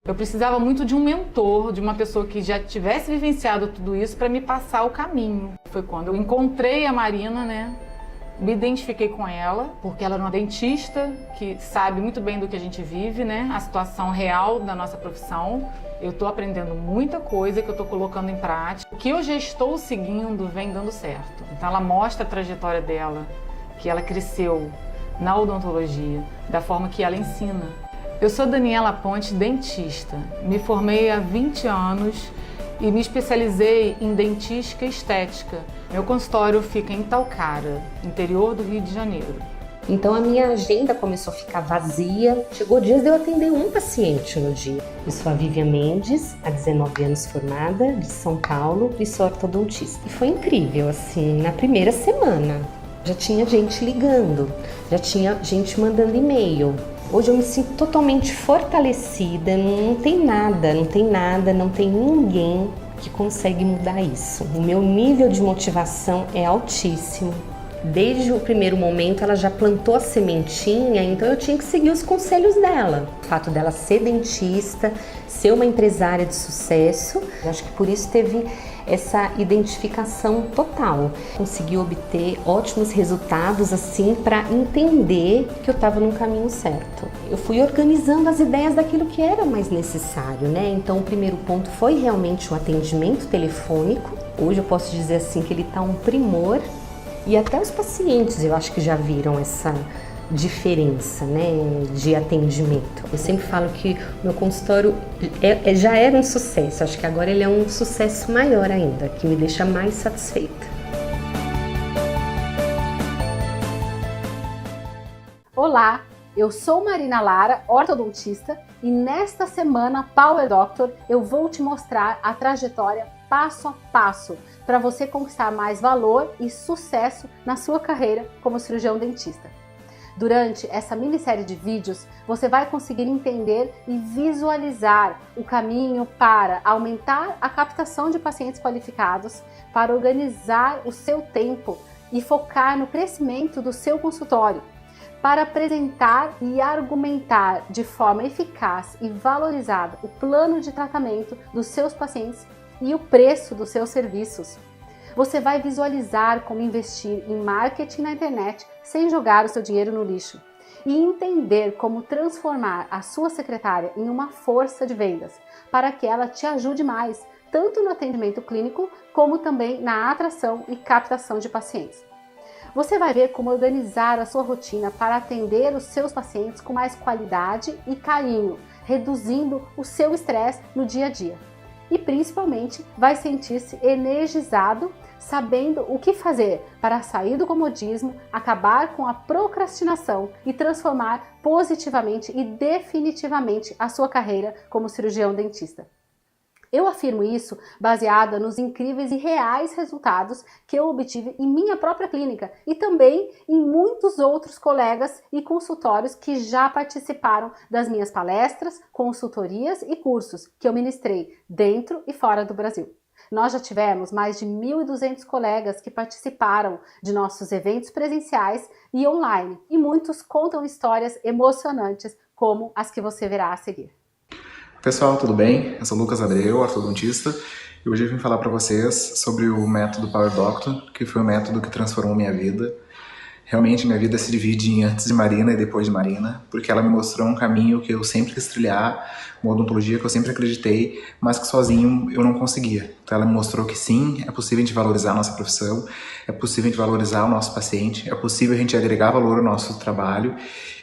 Eu precisava muito de um mentor, de uma pessoa que já tivesse vivenciado tudo isso para me passar o caminho. Foi quando eu encontrei a Marina, né? Me identifiquei com ela, porque ela é uma dentista que sabe muito bem do que a gente vive, né? A situação real da nossa profissão. Eu estou aprendendo muita coisa que eu estou colocando em prática. O que eu já estou seguindo vem dando certo. Então ela mostra a trajetória dela, que ela cresceu na odontologia, da forma que ela ensina. Eu sou Daniela Ponte, dentista. Me formei há 20 anos e me especializei em dentística e estética. Meu consultório fica em Talcara, interior do Rio de Janeiro. Então a minha agenda começou a ficar vazia. Chegou dias de eu atender um paciente no dia. Eu sou a Vivian Mendes, há 19 anos formada, de São Paulo, e sou ortodontista. E foi incrível, assim, na primeira semana. Já tinha gente ligando, já tinha gente mandando e-mail. Hoje eu me sinto totalmente fortalecida, não tem ninguém que consegue mudar isso. O meu nível de motivação é altíssimo. Desde o primeiro momento ela já plantou a sementinha, então eu tinha que seguir os conselhos dela. O fato dela ser dentista, ser uma empresária de sucesso, eu acho que por isso teve essa identificação total. Consegui obter ótimos resultados assim para entender que eu estava no caminho certo. Eu fui organizando as ideias daquilo que era mais necessário, né? Então o primeiro ponto foi realmente o atendimento telefônico. Hoje eu posso dizer assim que ele está um primor. E até os pacientes eu acho que já viram essa diferença, né, de atendimento. Eu sempre falo que o meu consultório já era um sucesso, acho que agora ele é um sucesso maior ainda, que me deixa mais satisfeita. Olá, eu sou Marina Lara, ortodontista, e nesta semana Power Doctor eu vou te mostrar a trajetória passo a passo para você conquistar mais valor e sucesso na sua carreira como cirurgião dentista. Durante essa minissérie de vídeos, você vai conseguir entender e visualizar o caminho para aumentar a captação de pacientes qualificados, para organizar o seu tempo e focar no crescimento do seu consultório, para apresentar e argumentar de forma eficaz e valorizada o plano de tratamento dos seus pacientes e o preço dos seus serviços. Você vai visualizar como investir em marketing na internet sem jogar o seu dinheiro no lixo e entender como transformar a sua secretária em uma força de vendas para que ela te ajude mais, tanto no atendimento clínico como também na atração e captação de pacientes. Você vai ver como organizar a sua rotina para atender os seus pacientes com mais qualidade e carinho, reduzindo o seu estresse no dia a dia. E principalmente vai sentir-se energizado, sabendo o que fazer para sair do comodismo, acabar com a procrastinação e transformar positivamente e definitivamente a sua carreira como cirurgião dentista. Eu afirmo isso baseada nos incríveis e reais resultados que eu obtive em minha própria clínica e também em muitos outros colegas e consultórios que já participaram das minhas palestras, consultorias e cursos que eu ministrei dentro e fora do Brasil. Nós já tivemos mais de 1.200 colegas que participaram de nossos eventos presenciais e online, e muitos contam histórias emocionantes como as que você verá a seguir. Pessoal, tudo bem? Eu sou Lucas Abreu, ortodontista, e hoje eu vim falar para vocês sobre o método Power Doctor, que foi o método que transformou minha vida. Realmente minha vida se divide em antes de Marina e depois de Marina, porque ela me mostrou um caminho que eu sempre quis trilhar, uma odontologia que eu sempre acreditei, mas que sozinho eu não conseguia. Então ela me mostrou que sim, é possível a gente valorizar a nossa profissão, é possível a gente valorizar o nosso paciente, é possível a gente agregar valor ao nosso trabalho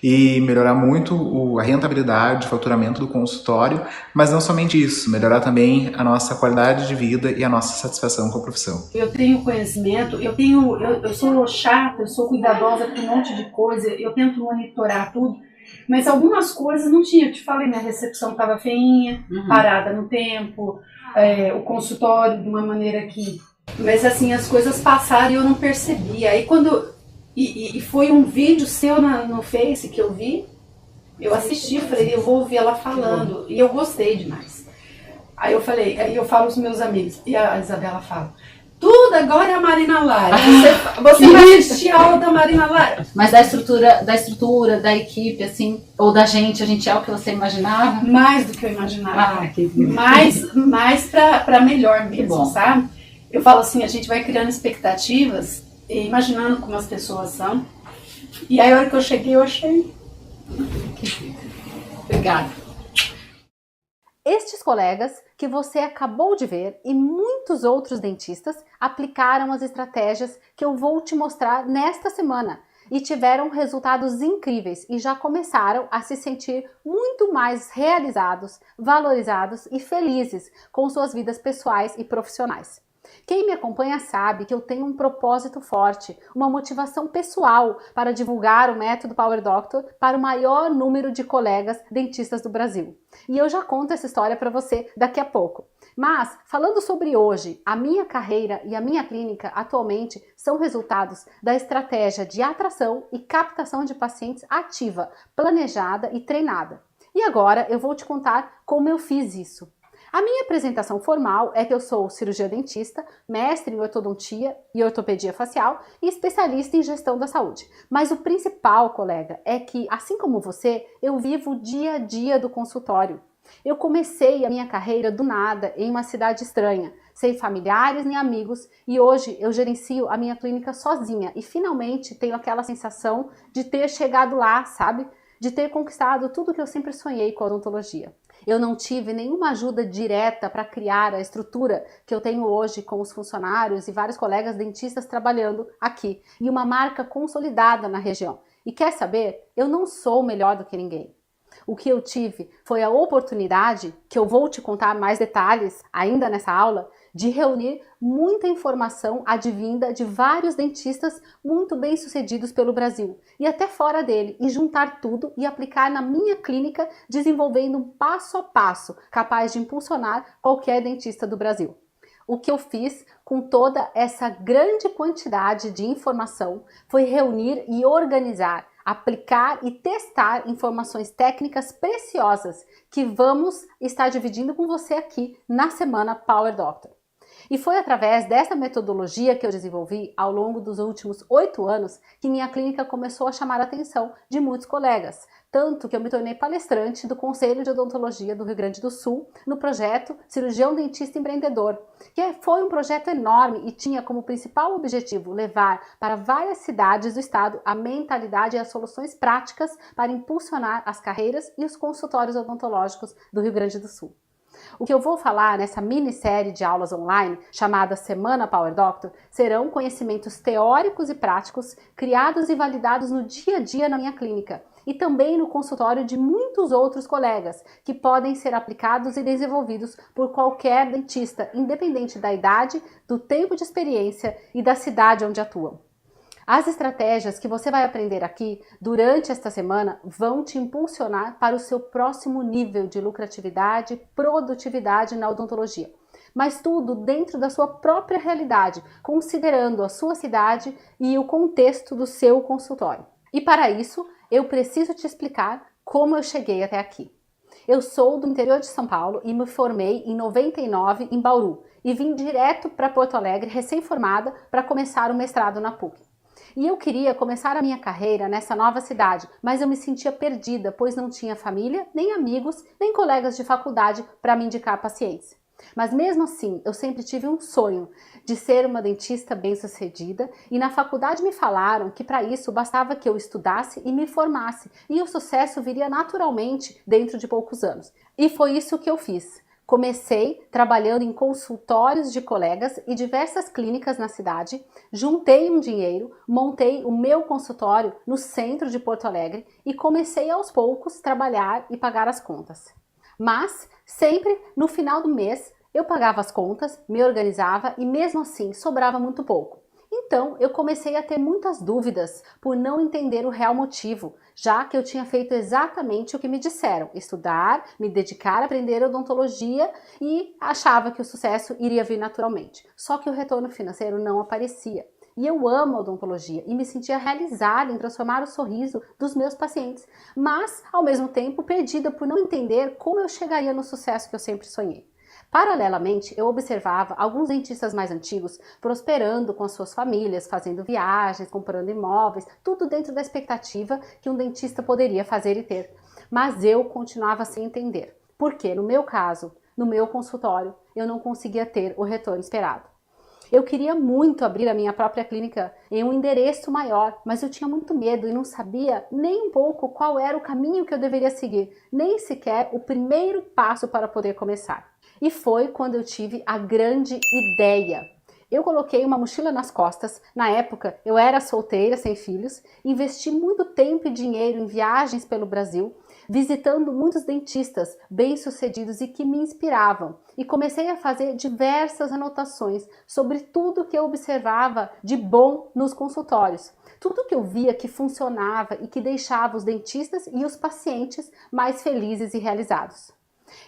e melhorar muito a rentabilidade, o faturamento do consultório, mas não somente isso, melhorar também a nossa qualidade de vida e a nossa satisfação com a profissão. Eu tenho conhecimento, eu sou chata, eu sou cuidadosa com um monte de coisa, eu tento monitorar tudo, mas algumas coisas não tinha. Eu te falei, minha recepção estava feinha, parada no tempo, o consultório de uma maneira que... Mas assim, as coisas passaram e eu não percebi. Aí quando... E foi um vídeo seu no Face que eu vi, eu assisti, falei, eu vou ouvir ela falando, e eu gostei demais. Aí eu falei, aí eu falo com os meus amigos, e a Isabela fala, Tudo agora é a Marina Lara. Você vai assistir a aula da Marina Lara. Mas da estrutura, da equipe, assim, ou da gente, a gente é o que você imaginava? Mais do que eu imaginava. Ah, que mais pra melhor mesmo, bom. sabe? Eu falo assim, a gente vai criando expectativas, e imaginando como as pessoas são. E aí a hora que eu cheguei, eu achei. Obrigada. Estes colegas que você acabou de ver e muitos outros dentistas aplicaram as estratégias que eu vou te mostrar nesta semana e tiveram resultados incríveis e já começaram a se sentir muito mais realizados, valorizados e felizes com suas vidas pessoais e profissionais. Quem me acompanha sabe que eu tenho um propósito forte, uma motivação pessoal para divulgar o método Power Doctor para o maior número de colegas dentistas do Brasil. E eu já conto essa história para você daqui a pouco. Mas, falando sobre hoje, a minha carreira e a minha clínica atualmente são resultados da estratégia de atração e captação de pacientes ativa, planejada e treinada. E agora eu vou te contar como eu fiz isso. A minha apresentação formal é que eu sou cirurgiã dentista, mestre em ortodontia e ortopedia facial e especialista em gestão da saúde. Mas o principal, colega, é que, assim como você, eu vivo o dia a dia do consultório. Eu comecei a minha carreira do nada, em uma cidade estranha, sem familiares nem amigos, e hoje eu gerencio a minha clínica sozinha e finalmente tenho aquela sensação de ter chegado lá, sabe? De ter conquistado tudo que eu sempre sonhei com a odontologia. Eu não tive nenhuma ajuda direta para criar a estrutura que eu tenho hoje com os funcionários e vários colegas dentistas trabalhando aqui e uma marca consolidada na região. E quer saber? Eu não sou melhor do que ninguém. O que eu tive foi a oportunidade, que eu vou te contar mais detalhes ainda nessa aula, de reunir muita informação advinda de vários dentistas muito bem-sucedidos pelo Brasil e até fora dele, e juntar tudo e aplicar na minha clínica, desenvolvendo um passo a passo capaz de impulsionar qualquer dentista do Brasil. O que eu fiz com toda essa grande quantidade de informação foi reunir e organizar, aplicar e testar informações técnicas preciosas que vamos estar dividindo com você aqui na semana Power Doctor. E foi através dessa metodologia que eu desenvolvi ao longo dos últimos 8 anos que minha clínica começou a chamar a atenção de muitos colegas, tanto que eu me tornei palestrante do Conselho de Odontologia do Rio Grande do Sul no projeto Cirurgião Dentista Empreendedor, que foi um projeto enorme e tinha como principal objetivo levar para várias cidades do estado a mentalidade e as soluções práticas para impulsionar as carreiras e os consultórios odontológicos do Rio Grande do Sul. O que eu vou falar nessa minissérie de aulas online, chamada Semana Power Doctor, serão conhecimentos teóricos e práticos criados e validados no dia a dia na minha clínica e também no consultório de muitos outros colegas, que podem ser aplicados e desenvolvidos por qualquer dentista, independente da idade, do tempo de experiência e da cidade onde atuam. As estratégias que você vai aprender aqui durante esta semana vão te impulsionar para o seu próximo nível de lucratividade e produtividade na odontologia. Mas tudo dentro da sua própria realidade, considerando a sua cidade e o contexto do seu consultório. E para isso, eu preciso te explicar como eu cheguei até aqui. Eu sou do interior de São Paulo e me formei em 99 em Bauru e vim direto para Porto Alegre recém-formada para começar o mestrado na PUC. E eu queria começar a minha carreira nessa nova cidade, mas eu me sentia perdida, pois não tinha família, nem amigos, nem colegas de faculdade para me indicar pacientes. Mas mesmo assim, eu sempre tive um sonho de ser uma dentista bem-sucedida e na faculdade me falaram que para isso bastava que eu estudasse e me formasse e o sucesso viria naturalmente dentro de poucos anos. E foi isso que eu fiz. Comecei trabalhando em consultórios de colegas e diversas clínicas na cidade, juntei um dinheiro, montei o meu consultório no centro de Porto Alegre e comecei aos poucos trabalhar e pagar as contas. Mas sempre no final do mês eu pagava as contas, me organizava e mesmo assim sobrava muito pouco. Então eu comecei a ter muitas dúvidas por não entender o real motivo, já que eu tinha feito exatamente o que me disseram, estudar, me dedicar a aprender odontologia e achava que o sucesso iria vir naturalmente. Só que o retorno financeiro não aparecia. E eu amo a odontologia e me sentia realizada em transformar o sorriso dos meus pacientes, mas ao mesmo tempo perdida por não entender como eu chegaria no sucesso que eu sempre sonhei. Paralelamente, eu observava alguns dentistas mais antigos prosperando com as suas famílias, fazendo viagens, comprando imóveis, tudo dentro da expectativa que um dentista poderia fazer e ter. Mas eu continuava sem entender. Porque, no meu caso, no meu consultório, eu não conseguia ter o retorno esperado. Eu queria muito abrir a minha própria clínica em um endereço maior, mas eu tinha muito medo e não sabia nem um pouco qual era o caminho que eu deveria seguir, nem sequer o primeiro passo para poder começar. E foi quando eu tive a grande ideia. Eu coloquei uma mochila nas costas, na época eu era solteira, sem filhos, investi muito tempo e dinheiro em viagens pelo Brasil, visitando muitos dentistas bem-sucedidos e que me inspiravam, e comecei a fazer diversas anotações sobre tudo que eu observava de bom nos consultórios, tudo que eu via que funcionava e que deixava os dentistas e os pacientes mais felizes e realizados.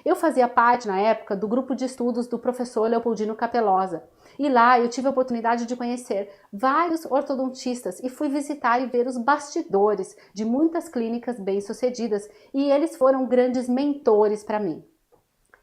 Eu fazia parte, na época, do grupo de estudos do professor Leopoldino Capellosa, e lá eu tive a oportunidade de conhecer vários ortodontistas e fui visitar e ver os bastidores de muitas clínicas bem-sucedidas, e eles foram grandes mentores para mim.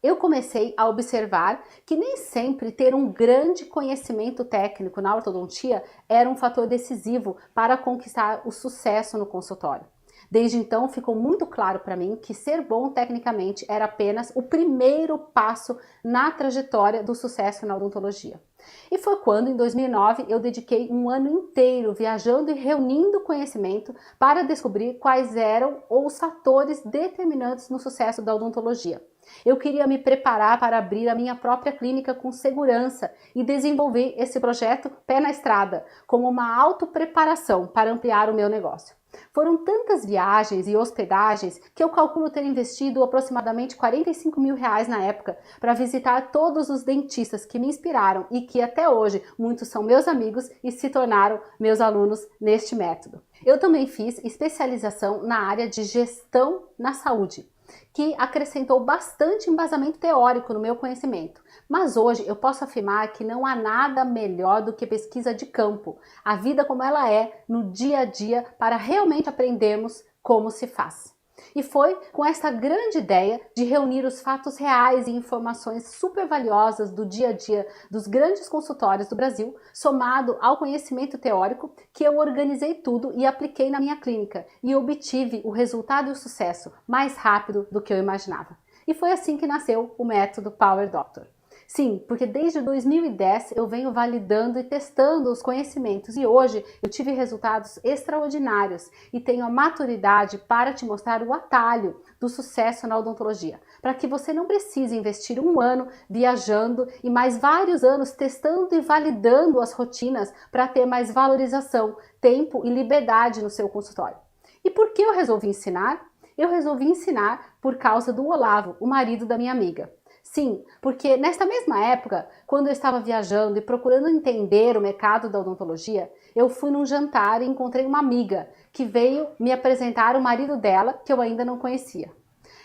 Eu comecei a observar que nem sempre ter um grande conhecimento técnico na ortodontia era um fator decisivo para conquistar o sucesso no consultório. Desde então ficou muito claro para mim que ser bom tecnicamente era apenas o primeiro passo na trajetória do sucesso na odontologia. E foi quando, em 2009, eu dediquei um ano inteiro viajando e reunindo conhecimento para descobrir quais eram os fatores determinantes no sucesso da odontologia. Eu queria me preparar para abrir a minha própria clínica com segurança e desenvolver esse projeto pé na estrada, como uma autopreparação para ampliar o meu negócio. Foram tantas viagens e hospedagens que eu calculo ter investido aproximadamente R$45 mil na época para visitar todos os dentistas que me inspiraram e que até hoje muitos são meus amigos e se tornaram meus alunos neste método. Eu também fiz especialização na área de gestão na saúde, que acrescentou bastante embasamento teórico no meu conhecimento. Mas hoje eu posso afirmar que não há nada melhor do que pesquisa de campo, a vida como ela é no dia a dia, para realmente aprendermos como se faz. E foi com essa grande ideia de reunir os fatos reais e informações super valiosas do dia a dia dos grandes consultórios do Brasil, somado ao conhecimento teórico, que eu organizei tudo e apliquei na minha clínica e obtive o resultado e o sucesso mais rápido do que eu imaginava. E foi assim que nasceu o método Power Doctor. Sim, porque desde 2010 eu venho validando e testando os conhecimentos e hoje eu tive resultados extraordinários e tenho a maturidade para te mostrar o atalho do sucesso na odontologia, para que você não precise investir um ano viajando e mais vários anos testando e validando as rotinas para ter mais valorização, tempo e liberdade no seu consultório. E por que eu resolvi ensinar? Eu resolvi ensinar por causa do Olavo, o marido da minha amiga. Sim, porque nesta mesma época, quando eu estava viajando e procurando entender o mercado da odontologia, eu fui num jantar e encontrei uma amiga que veio me apresentar o marido dela, que eu ainda não conhecia.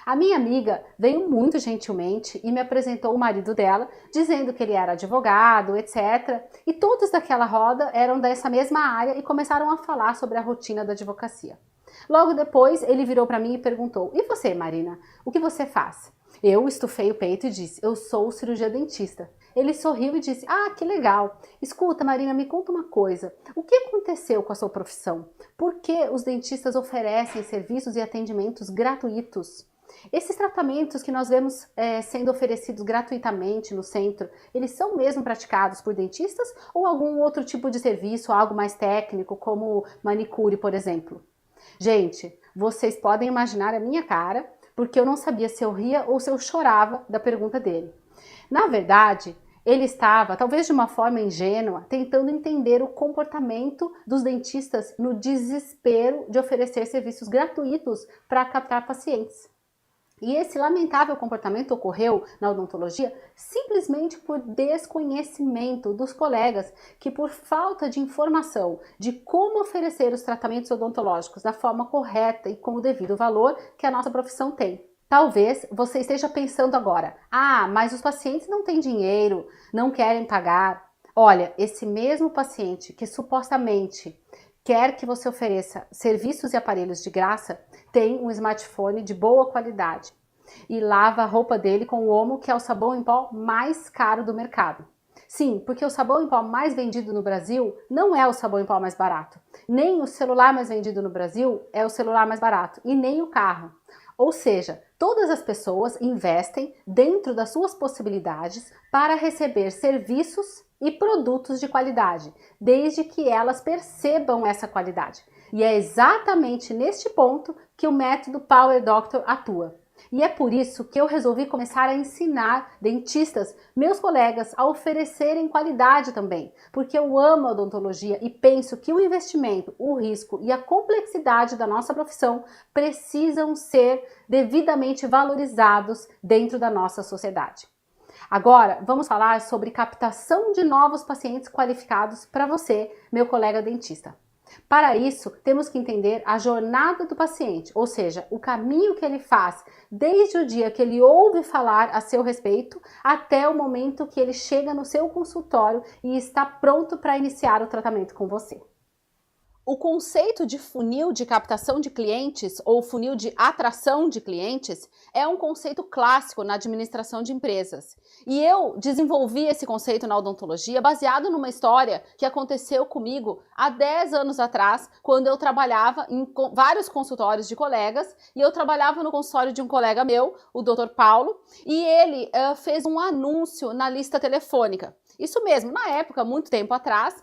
A minha amiga veio muito gentilmente e me apresentou o marido dela, dizendo que ele era advogado, etc. E todos daquela roda eram dessa mesma área e começaram a falar sobre a rotina da advocacia. Logo depois, ele virou para mim e perguntou: "E você, Marina, o que você faz?" Eu estufei o peito e disse: "Eu sou cirurgia dentista." Ele sorriu e disse: "Ah, que legal. Escuta, Marina, me conta uma coisa. O que aconteceu com a sua profissão? Por que os dentistas oferecem serviços e atendimentos gratuitos? Esses tratamentos que nós vemos sendo oferecidos gratuitamente no centro, eles são mesmo praticados por dentistas ou algum outro tipo de serviço, algo mais técnico, como manicure, por exemplo?" Gente, vocês podem imaginar a minha cara, porque eu não sabia se eu ria ou se eu chorava da pergunta dele. Na verdade, ele estava, talvez de uma forma ingênua, tentando entender o comportamento dos dentistas no desespero de oferecer serviços gratuitos para captar pacientes. E esse lamentável comportamento ocorreu na odontologia simplesmente por desconhecimento dos colegas que, por falta de informação de como oferecer os tratamentos odontológicos da forma correta e com o devido valor que a nossa profissão tem. Talvez você esteja pensando agora: "Ah, mas os pacientes não têm dinheiro, não querem pagar." Olha, esse mesmo paciente que supostamente quer que você ofereça serviços e aparelhos de graça, tem um smartphone de boa qualidade. e lava a roupa dele com o Omo, que é o sabão em pó mais caro do mercado. Sim, porque o sabão em pó mais vendido no Brasil não é o sabão em pó mais barato. Nem o celular mais vendido no Brasil é o celular mais barato. E nem o carro. Ou seja, todas as pessoas investem dentro das suas possibilidades para receber serviços e produtos de qualidade, desde que elas percebam essa qualidade. E é exatamente neste ponto que o método Power Doctor atua. E é por isso que eu resolvi começar a ensinar dentistas, meus colegas, a oferecerem qualidade também. Porque eu amo a odontologia e penso que o investimento, o risco e a complexidade da nossa profissão precisam ser devidamente valorizados dentro da nossa sociedade. Agora, vamos falar sobre captação de novos pacientes qualificados para você, meu colega dentista. Para isso, temos que entender a jornada do paciente, ou seja, o caminho que ele faz desde o dia que ele ouve falar a seu respeito até o momento que ele chega no seu consultório e está pronto para iniciar o tratamento com você. O conceito de funil de captação de clientes ou funil de atração de clientes é um conceito clássico na administração de empresas. E eu desenvolvi esse conceito na odontologia baseado numa história que aconteceu comigo há 10 anos atrás, quando eu trabalhava em vários consultórios de colegas, e eu trabalhava no consultório de um colega meu, o Dr. Paulo, e ele fez um anúncio na lista telefônica. Isso mesmo, na época, muito tempo atrás,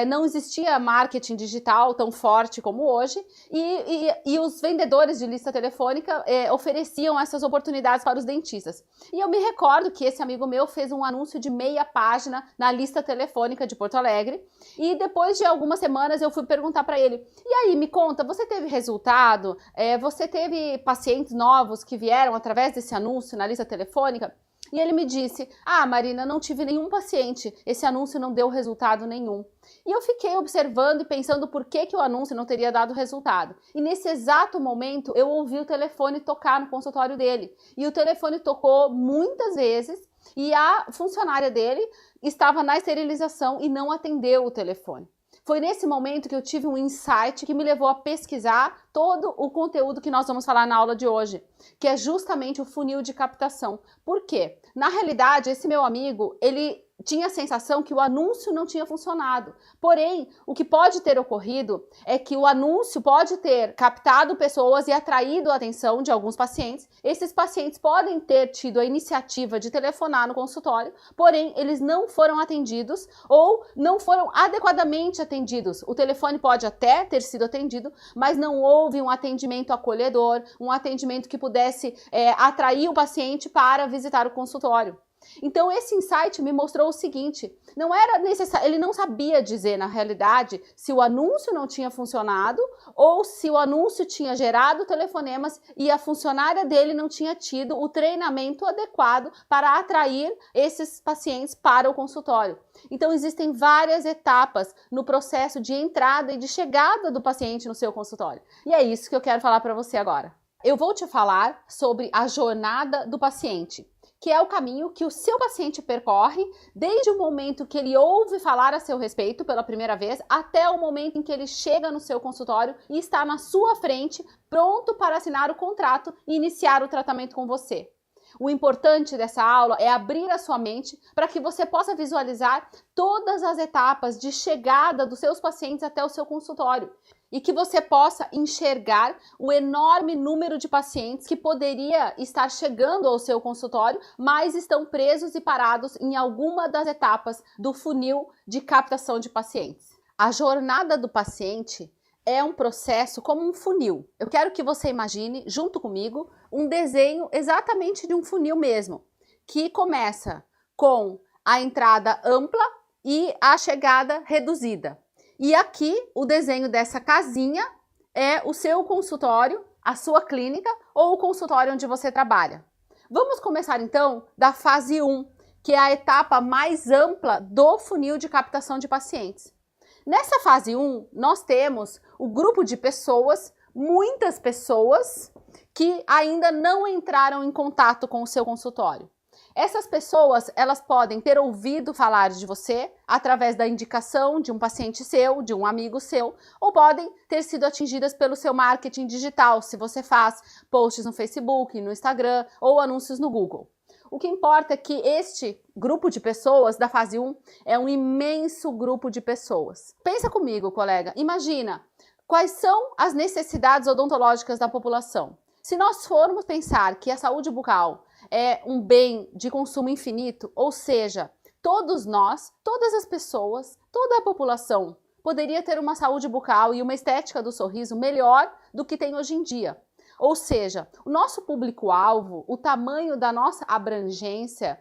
não existia marketing digital tão forte como hoje, e os vendedores de lista telefônica ofereciam essas oportunidades para os dentistas. E eu me recordo que esse amigo meu fez um anúncio de meia página na lista telefônica de Porto Alegre, e depois de algumas semanas eu fui perguntar para ele: e aí, me conta, você teve resultado? Você teve pacientes novos que vieram através desse anúncio na lista telefônica? E ele me disse: ah, Marina, não tive nenhum paciente, esse anúncio não deu resultado nenhum. E eu fiquei observando e pensando por que o anúncio não teria dado resultado. E nesse exato momento eu ouvi o telefone tocar no consultório dele. E o telefone tocou muitas vezes e a funcionária dele estava na esterilização e não atendeu o telefone. Foi nesse momento que eu tive um insight que me levou a pesquisar todo o conteúdo que nós vamos falar na aula de hoje, que é justamente o funil de captação. Por quê? Na realidade, esse meu amigo, ele tinha a sensação que o anúncio não tinha funcionado. Porém, o que pode ter ocorrido é que o anúncio pode ter captado pessoas e atraído a atenção de alguns pacientes. Esses pacientes podem ter tido a iniciativa de telefonar no consultório, porém, eles não foram atendidos ou não foram adequadamente atendidos. O telefone pode até ter sido atendido, mas não houve um atendimento acolhedor, um atendimento que pudesse atrair o paciente para visitar o consultório. Então esse insight me mostrou o seguinte: não era necessário, ele não sabia dizer na realidade se o anúncio não tinha funcionado ou se o anúncio tinha gerado telefonemas e a funcionária dele não tinha tido o treinamento adequado para atrair esses pacientes para o consultório. Então existem várias etapas no processo de entrada e de chegada do paciente no seu consultório. E é isso que eu quero falar para você agora. Eu vou te falar sobre a jornada do paciente, que é o caminho que o seu paciente percorre desde o momento que ele ouve falar a seu respeito pela primeira vez até o momento em que ele chega no seu consultório e está na sua frente, pronto para assinar o contrato e iniciar o tratamento com você. O importante dessa aula é abrir a sua mente para que você possa visualizar todas as etapas de chegada dos seus pacientes até o seu consultório e que você possa enxergar o enorme número de pacientes que poderia estar chegando ao seu consultório, mas estão presos e parados em alguma das etapas do funil de captação de pacientes. A jornada do paciente é um processo como um funil. Eu quero que você imagine, junto comigo, um desenho exatamente de um funil mesmo, que começa com a entrada ampla e a chegada reduzida. E aqui o desenho dessa casinha é o seu consultório, a sua clínica ou o consultório onde você trabalha. Vamos começar então da fase 1, que é a etapa mais ampla do funil de captação de pacientes. Nessa fase 1, nós temos o grupo de pessoas, muitas pessoas, que ainda não entraram em contato com o seu consultório. Essas pessoas, elas podem ter ouvido falar de você através da indicação de um paciente seu, de um amigo seu, ou podem ter sido atingidas pelo seu marketing digital, se você faz posts no Facebook, no Instagram ou anúncios no Google. O que importa é que este grupo de pessoas da fase 1 é um imenso grupo de pessoas. Pensa comigo, colega, imagina quais são as necessidades odontológicas da população. Se nós formos pensar que a saúde bucal é um bem de consumo infinito, ou seja, todos nós, todas as pessoas, toda a população poderia ter uma saúde bucal e uma estética do sorriso melhor do que tem hoje em dia. Ou seja, o nosso público-alvo, o tamanho da nossa abrangência,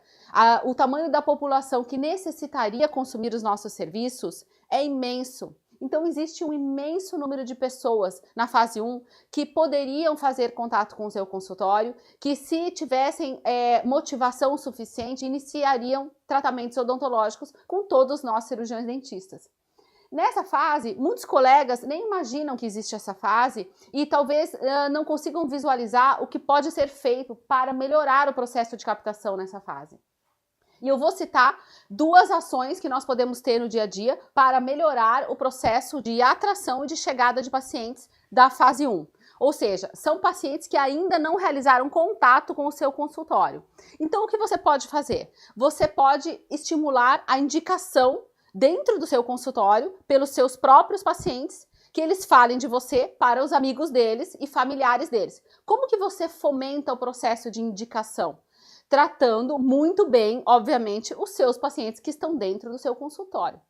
o tamanho da população que necessitaria consumir os nossos serviços é imenso. Então, existe um imenso número de pessoas na fase 1 que poderiam fazer contato com o seu consultório, que se tivessem motivação suficiente, iniciariam tratamentos odontológicos com todos nós cirurgiões dentistas. Nessa fase, muitos colegas nem imaginam que existe essa fase e talvez não consigam visualizar o que pode ser feito para melhorar o processo de captação nessa fase. E eu vou citar 2 ações que nós podemos ter no dia a dia para melhorar o processo de atração e de chegada de pacientes da fase 1. Ou seja, são pacientes que ainda não realizaram contato com o seu consultório. Então, o que você pode fazer? Você pode estimular a indicação dentro do seu consultório, pelos seus próprios pacientes, que eles falem de você para os amigos deles e familiares deles. Como que você fomenta o processo de indicação? Tratando muito bem, obviamente, os seus pacientes que estão dentro do seu consultório.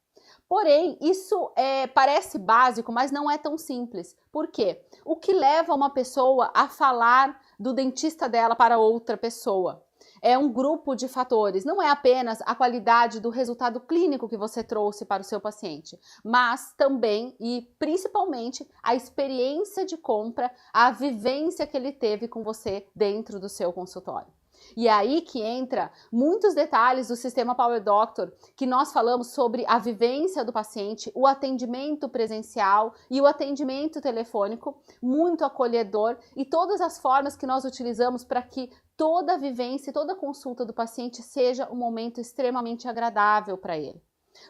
Porém, isso parece básico, mas não é tão simples. Por quê? O que leva uma pessoa a falar do dentista dela para outra pessoa? É um grupo de fatores, não é apenas a qualidade do resultado clínico que você trouxe para o seu paciente, mas também e principalmente a experiência de compra, a vivência que ele teve com você dentro do seu consultório. E é aí que entra muitos detalhes do sistema Power Doctor, que nós falamos sobre a vivência do paciente, o atendimento presencial e o atendimento telefônico, muito acolhedor, e todas as formas que nós utilizamos para que toda a vivência e toda a consulta do paciente seja um momento extremamente agradável para ele.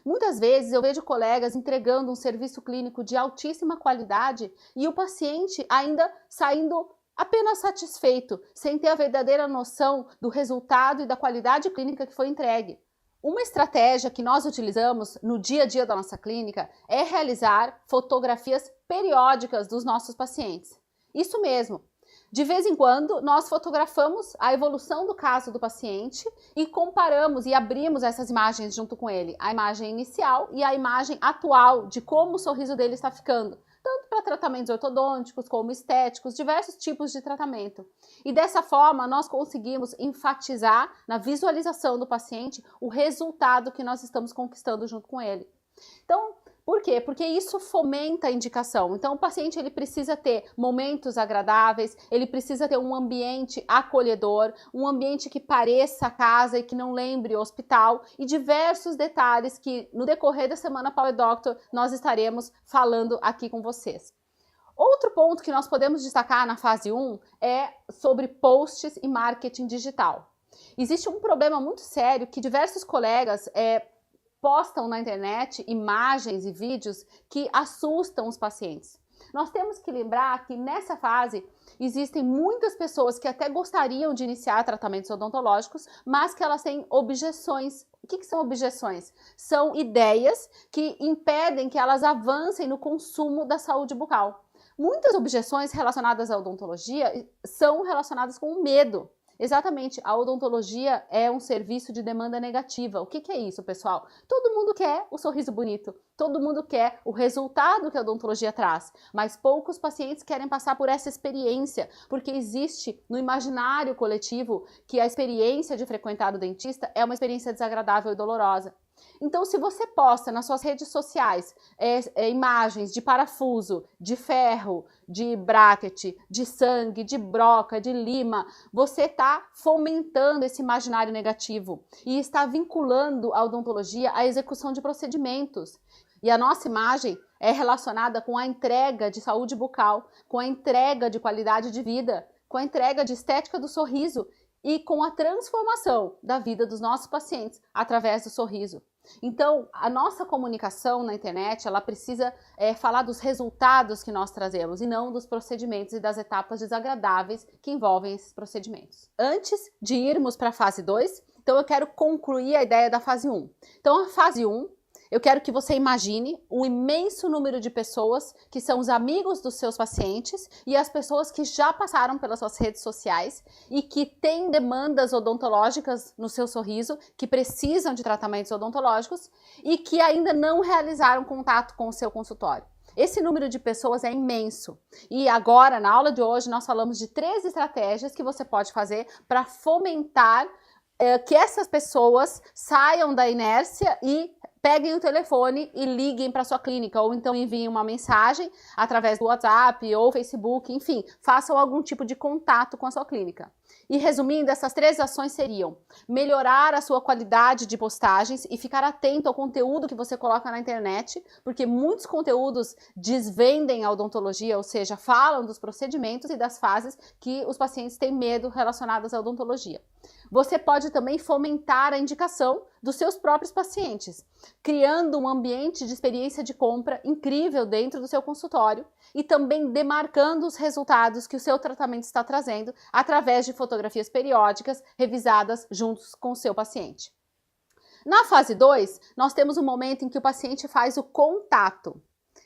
Muitas vezes eu vejo colegas entregando um serviço clínico de altíssima qualidade e o paciente ainda saindo apenas satisfeito, sem ter a verdadeira noção do resultado e da qualidade clínica que foi entregue. Uma estratégia que nós utilizamos no dia a dia da nossa clínica é realizar fotografias periódicas dos nossos pacientes. Isso mesmo. De vez em quando, nós fotografamos a evolução do caso do paciente e comparamos e abrimos essas imagens junto com ele, a imagem inicial e a imagem atual de como o sorriso dele está ficando, tanto para tratamentos ortodônticos como estéticos, diversos tipos de tratamento. E dessa forma, nós conseguimos enfatizar na visualização do paciente o resultado que nós estamos conquistando junto com ele. Então, por quê? Porque isso fomenta a indicação. Então, o paciente ele precisa ter momentos agradáveis, ele precisa ter um ambiente acolhedor, um ambiente que pareça a casa e que não lembre o hospital, e diversos detalhes que no decorrer da semana Power Doctor nós estaremos falando aqui com vocês. Outro ponto que nós podemos destacar na fase 1 é sobre posts e marketing digital. Existe um problema muito sério que diversos colegas postam na internet imagens e vídeos que assustam os pacientes. Nós temos que lembrar que nessa fase existem muitas pessoas que até gostariam de iniciar tratamentos odontológicos, mas que elas têm objeções. O que são objeções? São ideias que impedem que elas avancem no consumo da saúde bucal. Muitas objeções relacionadas à odontologia são relacionadas com o medo. Exatamente, a odontologia é um serviço de demanda negativa. O que é isso, pessoal? Todo mundo quer o sorriso bonito, todo mundo quer o resultado que a odontologia traz, mas poucos pacientes querem passar por essa experiência, porque existe no imaginário coletivo que a experiência de frequentar o dentista é uma experiência desagradável e dolorosa. Então, se você posta nas suas redes sociais imagens de parafuso, de ferro, de bracket, de sangue, de broca, de lima, você está fomentando esse imaginário negativo e está vinculando a odontologia à execução de procedimentos. E a nossa imagem é relacionada com a entrega de saúde bucal, com a entrega de qualidade de vida, com a entrega de estética do sorriso, e com a transformação da vida dos nossos pacientes através do sorriso. Então, a nossa comunicação na internet, ela precisa falar dos resultados que nós trazemos e não dos procedimentos e das etapas desagradáveis que envolvem esses procedimentos. Antes de irmos para a fase 2, então eu quero concluir a ideia da fase 1. Então, a fase 1, eu quero que você imagine o imenso número de pessoas que são os amigos dos seus pacientes e as pessoas que já passaram pelas suas redes sociais e que têm demandas odontológicas no seu sorriso, que precisam de tratamentos odontológicos e que ainda não realizaram contato com o seu consultório. Esse número de pessoas é imenso. E agora, na aula de hoje, nós falamos de 3 estratégias que você pode fazer para fomentar que essas pessoas saiam da inércia e peguem o telefone e liguem para sua clínica, ou então enviem uma mensagem através do WhatsApp ou Facebook, enfim, façam algum tipo de contato com a sua clínica. E resumindo, essas 3 ações seriam melhorar a sua qualidade de postagens e ficar atento ao conteúdo que você coloca na internet, porque muitos conteúdos desvendem a odontologia, ou seja, falam dos procedimentos e das fases que os pacientes têm medo relacionadas à odontologia. Você pode também fomentar a indicação dos seus próprios pacientes, criando um ambiente de experiência de compra incrível dentro do seu consultório e também demarcando os resultados que o seu tratamento está trazendo através de fotografias periódicas revisadas juntos com o seu paciente. Na fase 2, nós temos um momento em que o paciente faz o contato.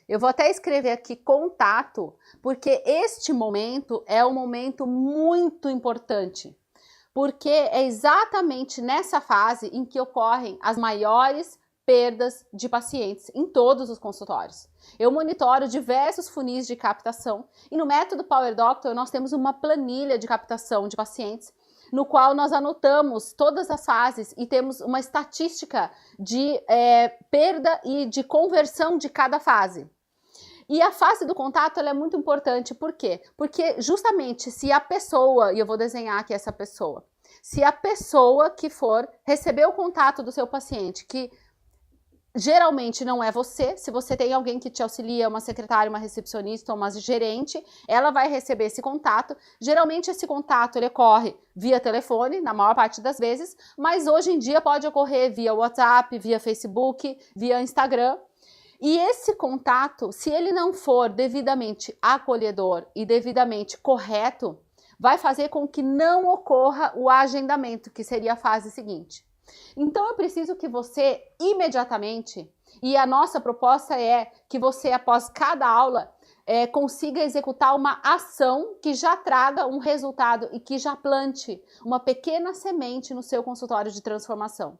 Eu vou até escrever aqui contato, porque este momento é um momento muito importante. Porque é exatamente nessa fase em que ocorrem as maiores perdas de pacientes em todos os consultórios. Eu monitoro diversos funis de captação e no método Power Doctor nós temos uma planilha de captação de pacientes no qual nós anotamos todas as fases e temos uma estatística de perda e de conversão de cada fase. E a fase do contato ela é muito importante, por quê? Porque justamente se a pessoa, e eu vou desenhar aqui essa pessoa, se a pessoa que for receber o contato do seu paciente, que geralmente não é você, se você tem alguém que te auxilia, uma secretária, uma recepcionista ou uma gerente, ela vai receber esse contato. Geralmente esse contato ele ocorre via telefone, na maior parte das vezes, mas hoje em dia pode ocorrer via WhatsApp, via Facebook, via Instagram. E esse contato, se ele não for devidamente acolhedor e devidamente correto, vai fazer com que não ocorra o agendamento, que seria a fase seguinte. Então eu preciso que você imediatamente, e a nossa proposta é que você após cada aula consiga executar uma ação que já traga um resultado e que já plante uma pequena semente no seu consultório de transformação.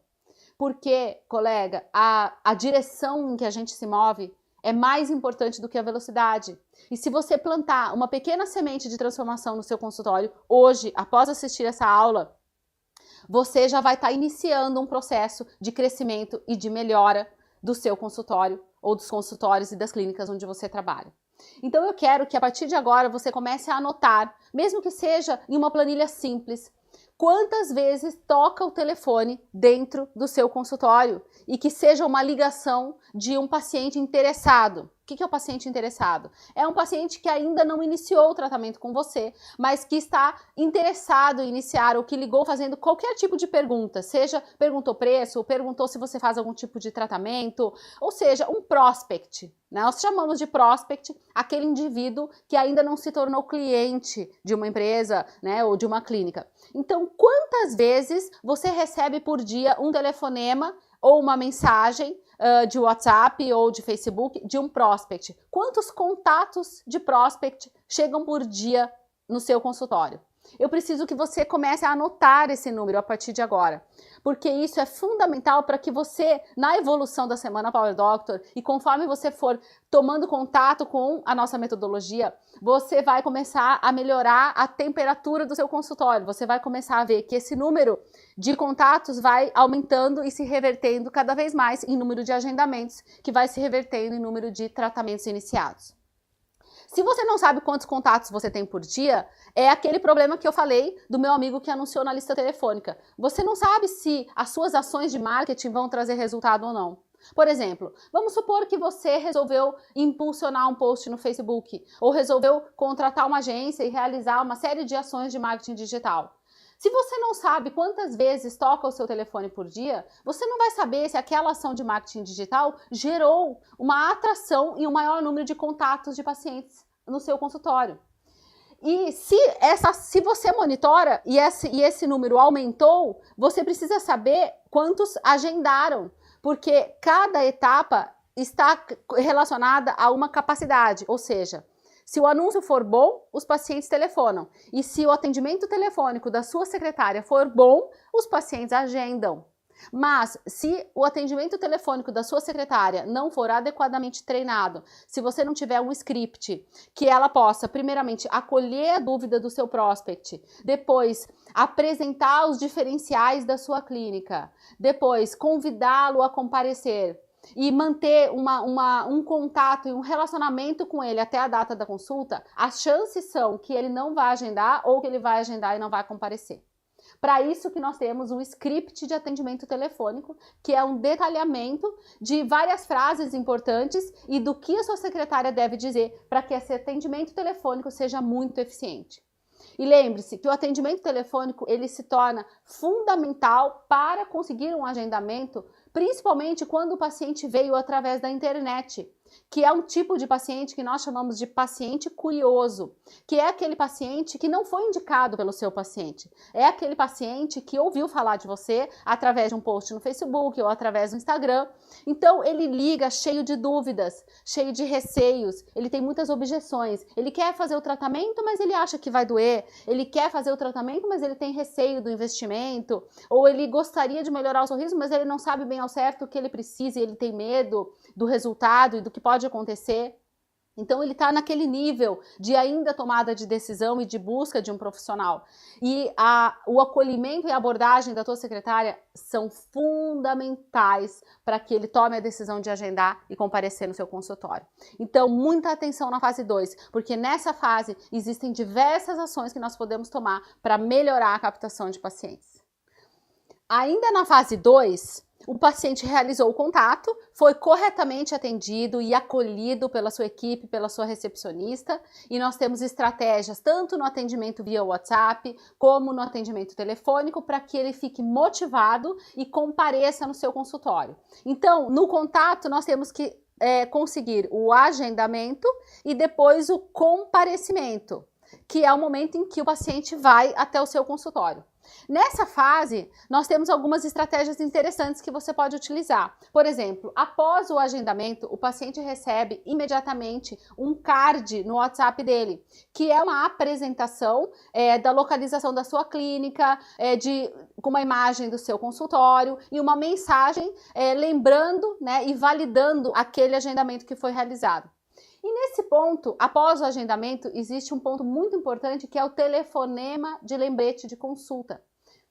Porque, colega, a direção em que a gente se move é mais importante do que a velocidade. E se você plantar uma pequena semente de transformação no seu consultório, hoje, após assistir essa aula, você já vai estar iniciando um processo de crescimento e de melhora do seu consultório ou dos consultórios e das clínicas onde você trabalha. Então eu quero que a partir de agora você comece a anotar, mesmo que seja em uma planilha simples, quantas vezes toca o telefone dentro do seu consultório e que seja uma ligação de um paciente interessado. O que é o paciente interessado? É um paciente que ainda não iniciou o tratamento com você, mas que está interessado em iniciar ou que ligou fazendo qualquer tipo de pergunta, seja perguntou preço, ou perguntou se você faz algum tipo de tratamento, ou seja, um prospect. Nós chamamos de prospect aquele indivíduo que ainda não se tornou cliente de uma empresa, ou de uma clínica. Então, quantas vezes você recebe por dia um telefonema ou uma mensagem de WhatsApp ou de Facebook de um prospect? Quantos contatos de prospect chegam por dia no seu consultório? Eu preciso que você comece a anotar esse número a partir de agora, porque isso é fundamental para que você, na evolução da Semana Power Doctor, e conforme você for tomando contato com a nossa metodologia, você vai começar a melhorar a temperatura do seu consultório, você vai começar a ver que esse número de contatos vai aumentando e se revertendo cada vez mais em número de agendamentos, que vai se revertendo em número de tratamentos iniciados. Se você não sabe quantos contatos você tem por dia, é aquele problema que eu falei do meu amigo que anunciou na lista telefônica. Você não sabe se as suas ações de marketing vão trazer resultado ou não. Por exemplo, vamos supor que você resolveu impulsionar um post no Facebook ou resolveu contratar uma agência e realizar uma série de ações de marketing digital. Se você não sabe quantas vezes toca o seu telefone por dia, você não vai saber se aquela ação de marketing digital gerou uma atração e um maior número de contatos de pacientes no seu consultório. E se você monitora e esse número aumentou, você precisa saber quantos agendaram, porque cada etapa está relacionada a uma capacidade, ou seja, se o anúncio for bom, os pacientes telefonam. E se o atendimento telefônico da sua secretária for bom, os pacientes agendam. Mas se o atendimento telefônico da sua secretária não for adequadamente treinado, se você não tiver um script que ela possa, primeiramente, acolher a dúvida do seu prospect, depois apresentar os diferenciais da sua clínica, depois convidá-lo a comparecer, e manter um contato e um relacionamento com ele até a data da consulta, as chances são que ele não vai agendar ou que ele vai agendar e não vai comparecer. Para isso que nós temos um script de atendimento telefônico, que é um detalhamento de várias frases importantes e do que a sua secretária deve dizer para que esse atendimento telefônico seja muito eficiente. E lembre-se que o atendimento telefônico ele se torna fundamental para conseguir um agendamento, principalmente quando o paciente veio através da internet, que é um tipo de paciente que nós chamamos de paciente curioso, que é aquele paciente que não foi indicado pelo seu paciente, é aquele paciente que ouviu falar de você através de um post no Facebook ou através do Instagram. Então ele liga cheio de dúvidas, cheio de receios, ele tem muitas objeções, ele quer fazer o tratamento, mas ele acha que vai doer, ele quer fazer o tratamento, mas ele tem receio do investimento, ou ele gostaria de melhorar o sorriso, mas ele não sabe bem ao certo o que ele precisa e ele tem medo do resultado e do que pode acontecer. Então ele está naquele nível de ainda tomada de decisão e de busca de um profissional. E o acolhimento e a abordagem da tua secretária são fundamentais para que ele tome a decisão de agendar e comparecer no seu consultório. Então muita atenção na fase 2, porque nessa fase existem diversas ações que nós podemos tomar para melhorar a captação de pacientes. Ainda na fase 2, o paciente realizou o contato, foi corretamente atendido e acolhido pela sua equipe, pela sua recepcionista, e nós temos estratégias tanto no atendimento via WhatsApp como no atendimento telefônico para que ele fique motivado e compareça no seu consultório. Então, no contato nós temos que conseguir o agendamento e depois o comparecimento, que é o momento em que o paciente vai até o seu consultório. Nessa fase, nós temos algumas estratégias interessantes que você pode utilizar. Por exemplo, após o agendamento, o paciente recebe imediatamente um card no WhatsApp dele, que é uma apresentação da localização da sua clínica, com uma imagem do seu consultório e uma mensagem lembrando, né, e validando aquele agendamento que foi realizado. E nesse ponto, após o agendamento, existe um ponto muito importante que é o telefonema de lembrete de consulta.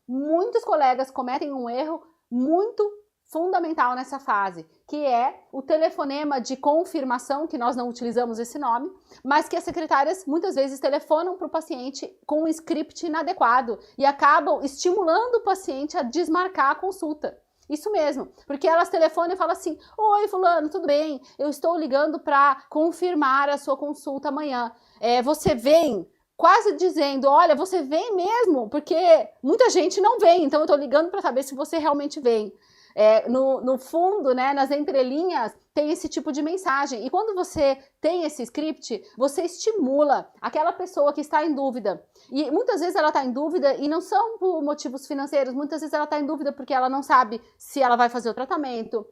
Muitos colegas cometem um erro muito fundamental nessa fase, que é o telefonema de confirmação, que nós não utilizamos esse nome, mas que as secretárias muitas vezes telefonam para o paciente com um script inadequado e acabam estimulando o paciente a desmarcar a consulta. Isso mesmo, porque elas telefonam e falam assim: oi fulano, tudo bem? Eu estou ligando para confirmar a sua consulta amanhã. Você vem? Quase dizendo, olha, você vem mesmo? Porque muita gente não vem, então eu estou ligando para saber se você realmente vem. No fundo, né, nas entrelinhas, tem esse tipo de mensagem. E quando você tem esse script, você estimula aquela pessoa que está em dúvida. E muitas vezes ela está em dúvida e não são por motivos financeiros, muitas vezes ela está em dúvida porque ela não sabe se ela vai fazer o tratamento,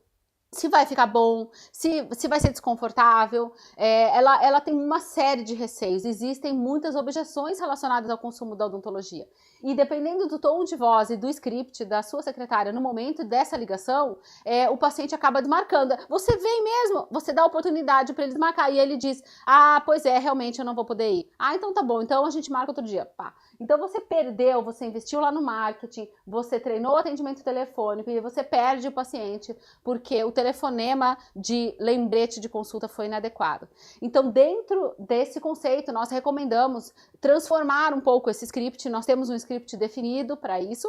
se vai ficar bom, se vai ser desconfortável. Ela tem uma série de receios, existem muitas objeções relacionadas ao consumo da odontologia. E dependendo do tom de voz e do script da sua secretária no momento dessa ligação, o paciente acaba desmarcando. Você vem mesmo? Você dá a oportunidade para ele desmarcar e ele diz: ah, pois é, realmente eu não vou poder ir. Ah, então tá bom, então a gente marca outro dia. Pá. Então você perdeu, você investiu lá no marketing, você treinou o atendimento telefônico e você perde o paciente porque o telefonema de lembrete de consulta foi inadequado. Então, dentro desse conceito, nós recomendamos transformar um pouco esse script. Nós temos um script definido para isso,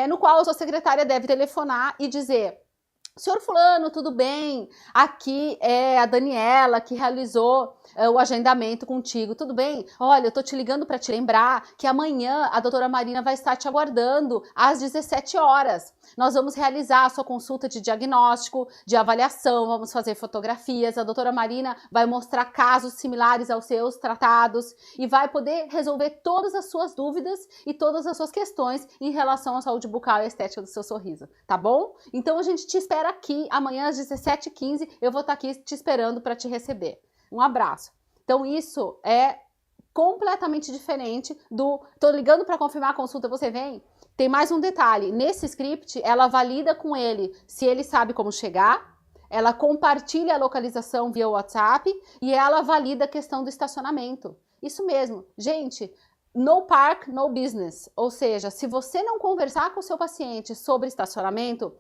no qual a sua secretária deve telefonar e dizer: Senhor fulano, tudo bem? Aqui é a Daniela que realizou o agendamento contigo, tudo bem? Olha, eu tô te ligando para te lembrar que amanhã a doutora Marina vai estar te aguardando às 17 horas. Nós vamos realizar a sua consulta de diagnóstico, de avaliação, vamos fazer fotografias, a doutora Marina vai mostrar casos similares aos seus tratados e vai poder resolver todas as suas dúvidas e todas as suas questões em relação à saúde bucal e estética do seu sorriso, tá bom? Então a gente te espera aqui amanhã às 17h15, eu vou estar aqui te esperando para te receber. Um abraço. Então isso é completamente diferente do tô ligando para confirmar a consulta, você vem? Tem mais um detalhe, nesse script ela valida com ele se ele sabe como chegar, ela compartilha a localização via WhatsApp e ela valida a questão do estacionamento. Isso mesmo, gente. No park, no business, ou seja, se você não conversar com o seu paciente sobre estacionamento,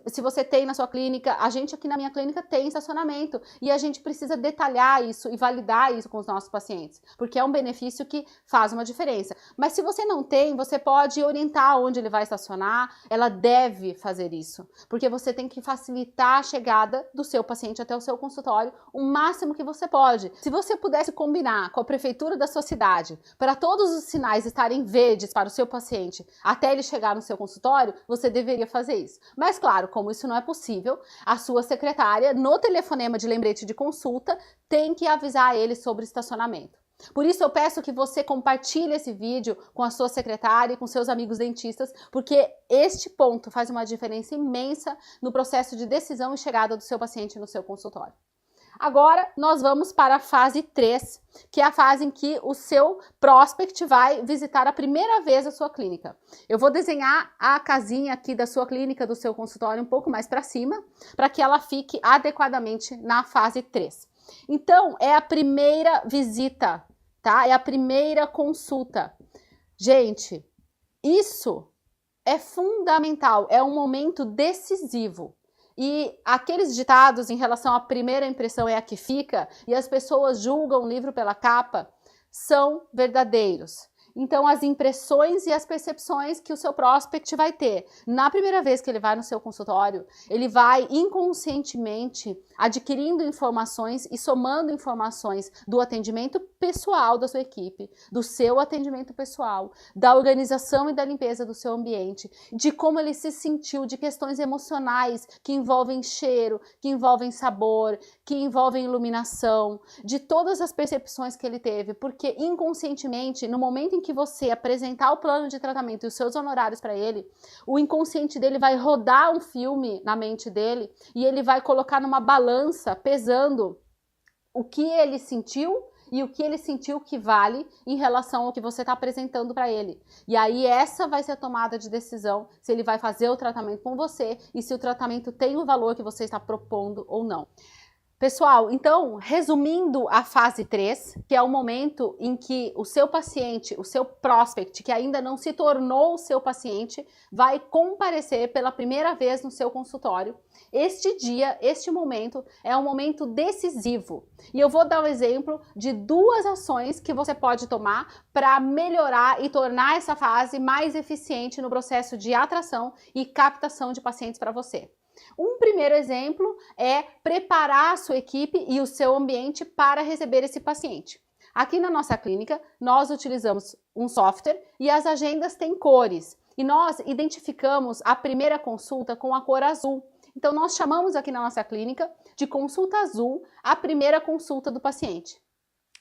se você tem na sua clínica, a gente aqui na minha clínica tem estacionamento e a gente precisa detalhar isso e validar isso com os nossos pacientes, porque é um benefício que faz uma diferença. Mas se você não tem, você pode orientar onde ele vai estacionar, ela deve fazer isso, porque você tem que facilitar a chegada do seu paciente até o seu consultório o máximo que você pode. Se você pudesse combinar com a prefeitura da sua cidade para todos os sinais estarem verdes para o seu paciente até ele chegar no seu consultório, você deveria fazer isso. Mas claro, como isso não é possível, a sua secretária, no telefonema de lembrete de consulta, tem que avisar ele sobre estacionamento. Por isso eu peço que você compartilhe esse vídeo com a sua secretária e com seus amigos dentistas, porque este ponto faz uma diferença imensa no processo de decisão e chegada do seu paciente no seu consultório. Agora, nós vamos para a fase 3, que é a fase em que o seu prospect vai visitar a primeira vez a sua clínica. Eu vou desenhar a casinha aqui da sua clínica, do seu consultório, um pouco mais para cima, para que ela fique adequadamente na fase 3. Então, é a primeira visita, tá? É a primeira consulta. Gente, isso é fundamental, é um momento decisivo. E aqueles ditados em relação à primeira impressão é a que fica, e as pessoas julgam o livro pela capa, são verdadeiros. Então, as impressões e as percepções que o seu prospect vai ter na primeira vez que ele vai no seu consultório, ele vai inconscientemente adquirindo informações e somando informações do atendimento pessoal da sua equipe, do seu atendimento pessoal, da organização e da limpeza do seu ambiente, de como ele se sentiu, de questões emocionais que envolvem cheiro, que envolvem sabor, que envolvem iluminação, de todas as percepções que ele teve, porque inconscientemente, no momento em que você apresentar o plano de tratamento e os seus honorários para ele, o inconsciente dele vai rodar um filme na mente dele e ele vai colocar numa balança pesando o que ele sentiu e o que ele sentiu que vale em relação ao que você está apresentando para ele. E aí essa vai ser a tomada de decisão se ele vai fazer o tratamento com você e se o tratamento tem o valor que você está propondo ou não. Pessoal, então, resumindo a fase 3, que é o momento em que o seu paciente, o seu prospect, que ainda não se tornou o seu paciente, vai comparecer pela primeira vez no seu consultório. Este dia, este momento, é um momento decisivo. E eu vou dar um exemplo de 2 ações que você pode tomar para melhorar e tornar essa fase mais eficiente no processo de atração e captação de pacientes para você. Um primeiro exemplo é preparar a sua equipe e o seu ambiente para receber esse paciente. Aqui na nossa clínica, nós utilizamos um software e as agendas têm cores. E nós identificamos a primeira consulta com a cor azul. Então, nós chamamos aqui na nossa clínica de consulta azul a primeira consulta do paciente.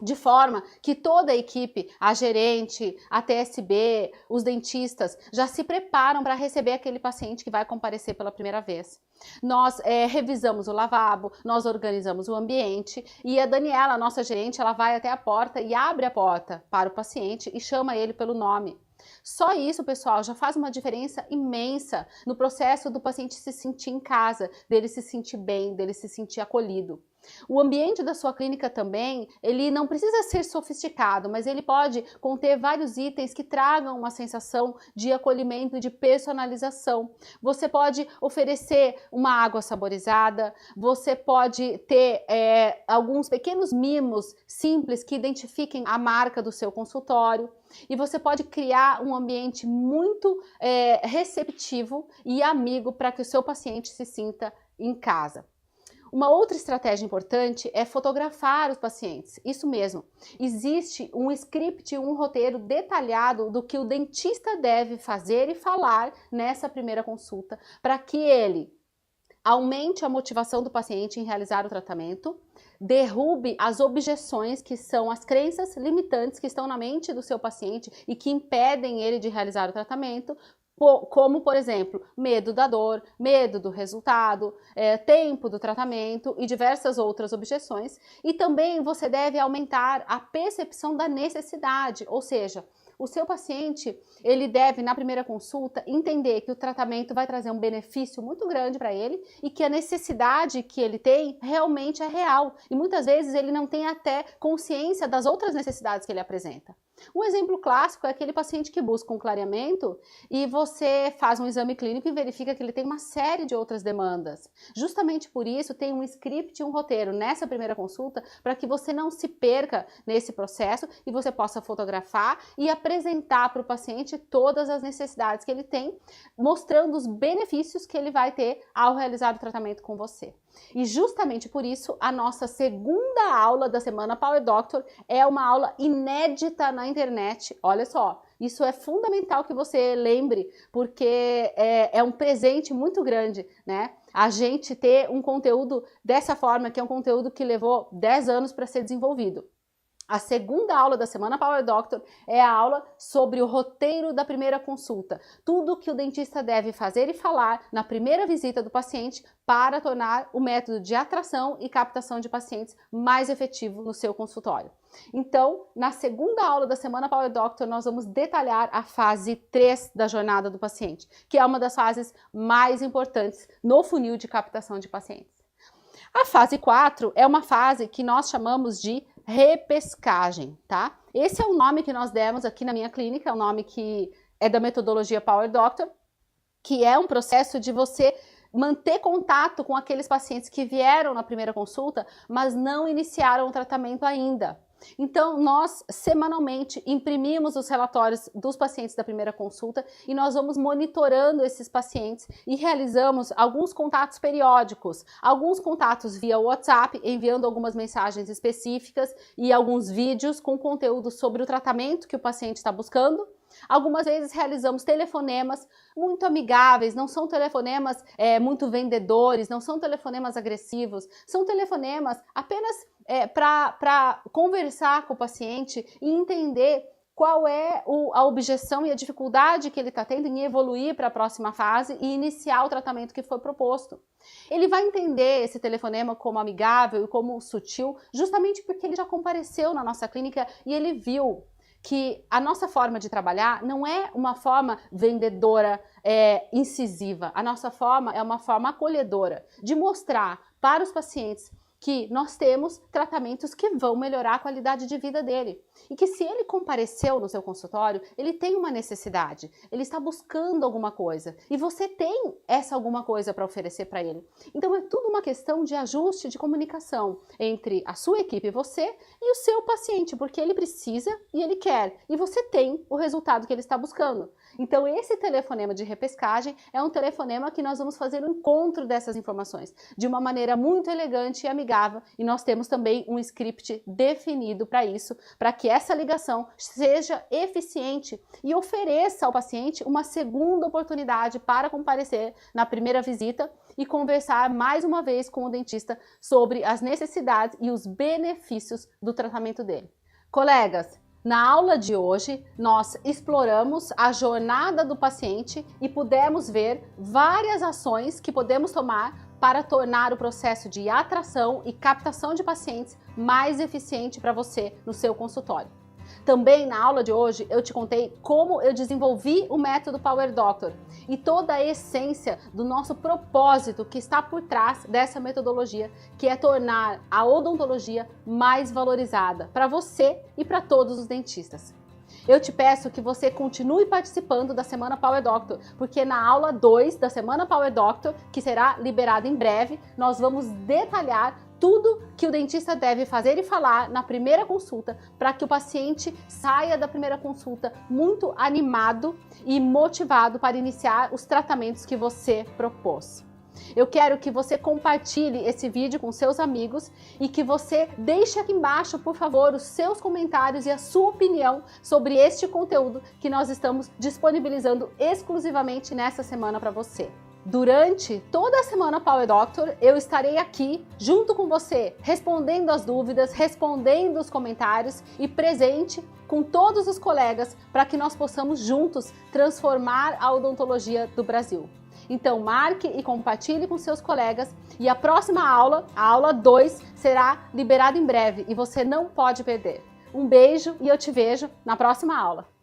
De forma que toda a equipe, a gerente, a TSB, os dentistas, já se preparam para receber aquele paciente que vai comparecer pela primeira vez. Nós revisamos o lavabo, nós organizamos o ambiente e a Daniela, a nossa gerente, ela vai até a porta e abre a porta para o paciente e chama ele pelo nome. Só isso, pessoal, já faz uma diferença imensa no processo do paciente se sentir em casa, dele se sentir bem, dele se sentir acolhido. O ambiente da sua clínica também, ele não precisa ser sofisticado, mas ele pode conter vários itens que tragam uma sensação de acolhimento e de personalização. Você pode oferecer uma água saborizada, você pode ter alguns pequenos mimos simples que identifiquem a marca do seu consultório. E você pode criar um ambiente muito receptivo e amigo para que o seu paciente se sinta em casa. Uma outra estratégia importante é fotografar os pacientes. Isso mesmo, existe um script, um roteiro detalhado do que o dentista deve fazer e falar nessa primeira consulta, para que ele aumente a motivação do paciente em realizar o tratamento, derrube as objeções, que são as crenças limitantes que estão na mente do seu paciente e que impedem ele de realizar o tratamento, como, por exemplo, medo da dor, medo do resultado, tempo do tratamento e diversas outras objeções. E também você deve aumentar a percepção da necessidade, ou seja, o seu paciente, ele deve, na primeira consulta, entender que o tratamento vai trazer um benefício muito grande para ele e que a necessidade que ele tem realmente é real. E muitas vezes ele não tem até consciência das outras necessidades que ele apresenta. Um exemplo clássico é aquele paciente que busca um clareamento e você faz um exame clínico e verifica que ele tem uma série de outras demandas. Justamente por isso tem um script e um roteiro nessa primeira consulta para que você não se perca nesse processo e você possa fotografar e apresentar para o paciente todas as necessidades que ele tem, mostrando os benefícios que ele vai ter ao realizar o tratamento com você. E justamente por isso, a nossa segunda aula da Semana Power Doctor é uma aula inédita na internet. Olha só, isso é fundamental que você lembre, porque é um presente muito grande, né? A gente ter um conteúdo dessa forma, que é um conteúdo que levou 10 anos para ser desenvolvido. A segunda aula da Semana Power Doctor é a aula sobre o roteiro da primeira consulta. Tudo que o dentista deve fazer e falar na primeira visita do paciente para tornar o método de atração e captação de pacientes mais efetivo no seu consultório. Então, na segunda aula da Semana Power Doctor, nós vamos detalhar a fase 3 da jornada do paciente, que é uma das fases mais importantes no funil de captação de pacientes. A fase 4 é uma fase que nós chamamos de repescagem, tá? Esse é o nome que nós demos aqui na minha clínica, é o nome que é da metodologia Power Doctor, que é um processo de você manter contato com aqueles pacientes que vieram na primeira consulta, mas não iniciaram o tratamento ainda. Então, nós semanalmente imprimimos os relatórios dos pacientes da primeira consulta e nós vamos monitorando esses pacientes e realizamos alguns contatos periódicos, alguns contatos via WhatsApp, enviando algumas mensagens específicas e alguns vídeos com conteúdo sobre o tratamento que o paciente está buscando. Algumas vezes realizamos telefonemas muito amigáveis, não são telefonemas muito vendedores, não são telefonemas agressivos, são telefonemas apenas para conversar com o paciente e entender qual é a objeção e a dificuldade que ele está tendo em evoluir para a próxima fase e iniciar o tratamento que foi proposto. Ele vai entender esse telefonema como amigável e como sutil, justamente porque ele já compareceu na nossa clínica e ele viu que a nossa forma de trabalhar não é uma forma vendedora, incisiva. A nossa forma é uma forma acolhedora, de mostrar para os pacientes que nós temos tratamentos que vão melhorar a qualidade de vida dele. E que se ele compareceu no seu consultório, ele tem uma necessidade, ele está buscando alguma coisa. E você tem essa alguma coisa para oferecer para ele. Então é tudo uma questão de ajuste de comunicação entre a sua equipe, você, e o seu paciente, porque ele precisa e ele quer. E você tem o resultado que ele está buscando. Então esse telefonema de repescagem é um telefonema que nós vamos fazer um encontro dessas informações de uma maneira muito elegante e amigável, e nós temos também um script definido para isso, para que essa ligação seja eficiente e ofereça ao paciente uma segunda oportunidade para comparecer na primeira visita e conversar mais uma vez com o dentista sobre as necessidades e os benefícios do tratamento dele. Colegas, na aula de hoje, nós exploramos a jornada do paciente e pudemos ver várias ações que podemos tomar para tornar o processo de atração e captação de pacientes mais eficiente para você no seu consultório. Também na aula de hoje eu te contei como eu desenvolvi o método Power Doctor e toda a essência do nosso propósito que está por trás dessa metodologia, que é tornar a odontologia mais valorizada para você e para todos os dentistas. Eu te peço que você continue participando da Semana Power Doctor, porque na aula 2 da Semana Power Doctor, que será liberada em breve, nós vamos detalhar tudo que o dentista deve fazer e falar na primeira consulta para que o paciente saia da primeira consulta muito animado e motivado para iniciar os tratamentos que você propôs. Eu quero que você compartilhe esse vídeo com seus amigos e que você deixe aqui embaixo, por favor, os seus comentários e a sua opinião sobre este conteúdo que nós estamos disponibilizando exclusivamente nessa semana para você. Durante toda a semana Power Doctor, eu estarei aqui junto com você, respondendo as dúvidas, respondendo os comentários e presente com todos os colegas para que nós possamos juntos transformar a odontologia do Brasil. Então marque e compartilhe com seus colegas e a próxima aula, a aula 2, será liberada em breve e você não pode perder. Um beijo e eu te vejo na próxima aula.